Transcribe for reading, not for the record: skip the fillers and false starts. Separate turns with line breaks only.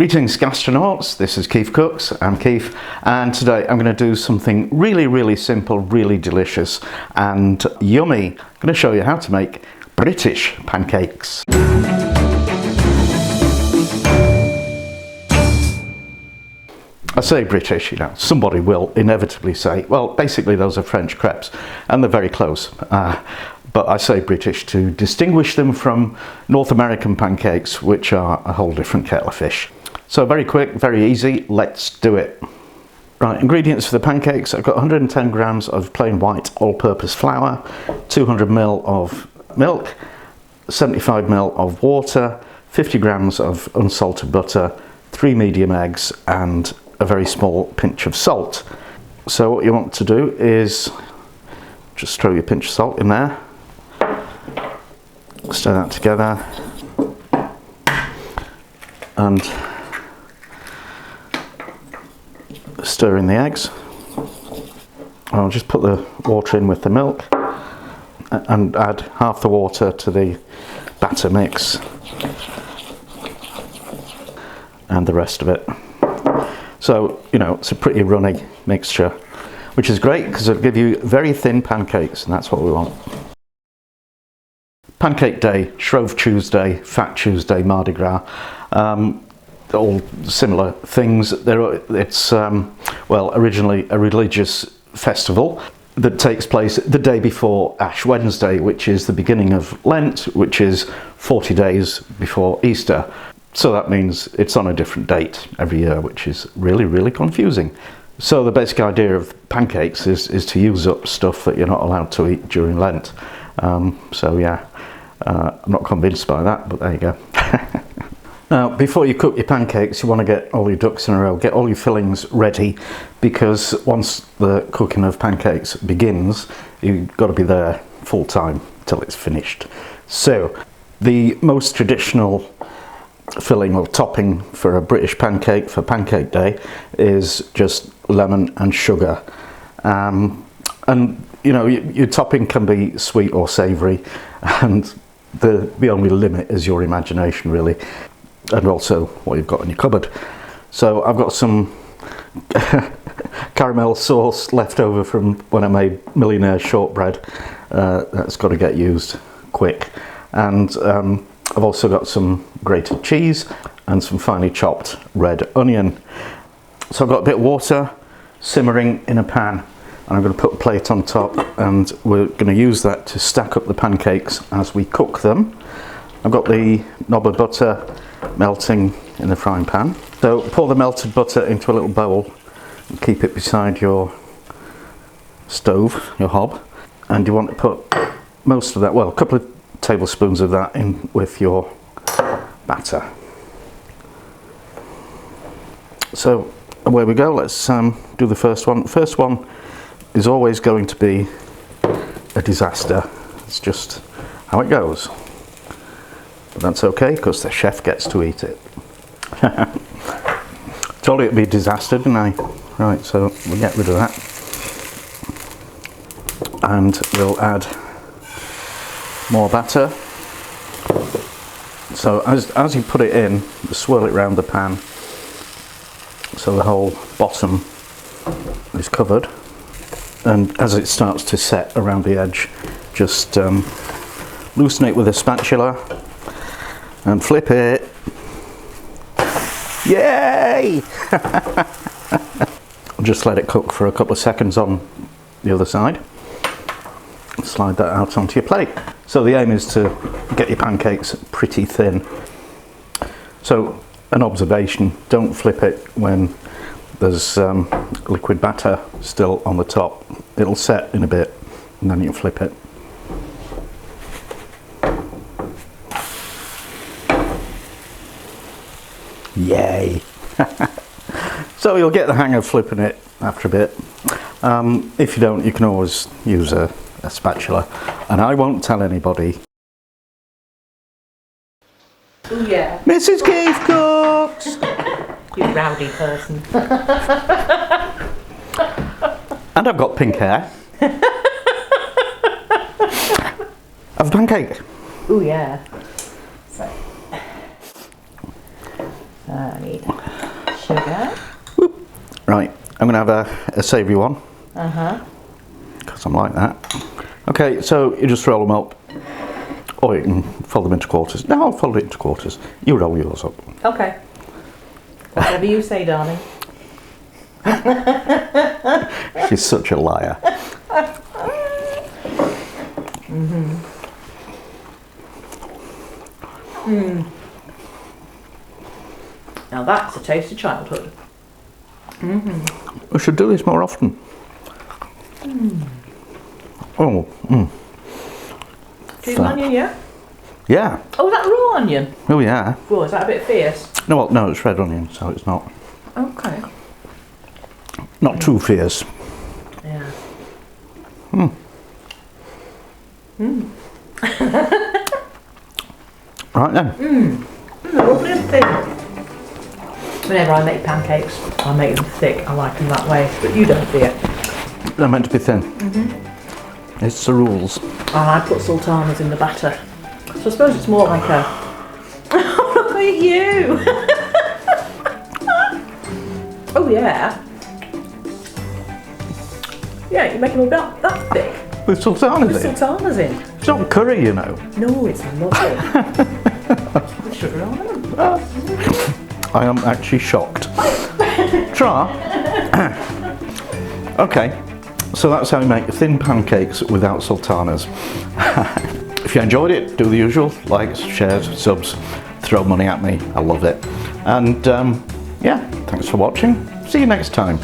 Greetings gastronauts, this is KeefCooks, I'm Keef, and today I'm going to do something really simple, really delicious and yummy. I'm going to show you how to make British pancakes. I say British, you know, somebody will inevitably say, well, basically those are French crepes, and they're very close. But I say British to distinguish them from North American pancakes, which are a whole different kettle of fish. So very quick, very easy, let's do it. Right, ingredients for the pancakes. I've got 110 grams of plain white all-purpose flour, 200 ml of milk, 75 ml of water, 50 grams of unsalted butter, 3 medium eggs, and a very small pinch of salt. So what you want to do is just throw your pinch of salt in there, stir that together, and stir in the eggs. I'll just put the water in with the milk and add half the water to the batter mix and the rest of it. So, you know, it's a pretty runny mixture, which is great because it'll give you very thin pancakes, and that's what we want. Pancake Day, Shrove Tuesday, Fat Tuesday, Mardi Gras, all similar things. It's well, originally a religious festival that takes place the day before Ash Wednesday, which is the beginning of Lent, which is 40 days before Easter. So that means it's on a different date every year, which is really confusing. So the basic idea of pancakes is to use up stuff that you're not allowed to eat during Lent. So yeah, I'm not convinced by that, but there you go. Now, before you cook your pancakes, you want to get all your ducks in a row, get all your fillings ready, because once the cooking of pancakes begins, you've got to be there full time till it's finished. So the most traditional filling or topping for a British pancake for Pancake Day is just lemon and sugar. And you know, your topping can be sweet or savoury, and the only limit is your imagination, really, and also what you've got in your cupboard. So I've got some caramel sauce left over from when I made Millionaire Shortbread. That's got to get used quick. And I've also got some grated cheese and some finely chopped red onion. So I've got a bit of water simmering in a pan, and I'm going to put a plate on top, and we're going to use that to stack up the pancakes as we cook them. I've got the knob of butter melting in the frying pan. So pour the melted butter into a little bowl and keep it beside your stove, your hob. And you want to put most of that, well, a couple of tablespoons of that in with your batter. So away we go, let's do the first one. The first one is always going to be a disaster. It's just how it goes. But that's okay, because the chef gets to eat it. Told you it'd be a disaster, didn't I? Right, so we'll get rid of that. And we'll add more batter. So as you put it in, swirl it around the pan so the whole bottom is covered. And as it starts to set around the edge, just loosen it with a spatula and flip it. Yay! Just let it cook for a couple of seconds on the other side. Slide that out onto your plate. So the aim is to get your pancakes pretty thin. So an observation, don't flip it when there's liquid batter still on the top. It'll set in a bit and then you flip it. Yay! So you'll get the hang of flipping it after a bit. If you don't, you can always use a spatula, and I won't tell anybody.
Oh yeah.
Mrs. KeefCooks!
You rowdy person.
And I've got pink hair. Have a pancake.
Oh yeah. So I need sugar.
Right, I'm going to have a savoury one.
Uh-huh.
Because I'm like that. Okay, so you just roll them up. Or you can fold them into quarters. No, I'll fold it into quarters. You roll yours up.
Okay. Whatever you say, darling.
She's such a liar.
Now that's a taste of childhood.
We should do this more often. Oh,
Cheese and onion, yeah?
yeah.
Oh, is that raw onion?
Oh, yeah.
Oh, is that a bit fierce?
No, well, no, it's red onion, so it's not
Okay.
too fierce.
Yeah.
Right then.
The loveliest thing. Whenever I make pancakes, I make them thick. I like them that way, but you don't, do you?
They're meant to be thin. It's the rules.
And I put sultanas in the batter. So I suppose it's more like a... Oh, look at you! Oh, yeah. Yeah, you make them about that thick.
With sultanas
With
in.
sultanas in.
It's not curry, you know.
No, it's lovely. With sugar on them.
I am actually shocked. Try. Okay, so that's how you make thin pancakes without sultanas. If you enjoyed it, do the usual. Likes, shares, subs, throw money at me. I love it. And yeah, thanks for watching. See you next time.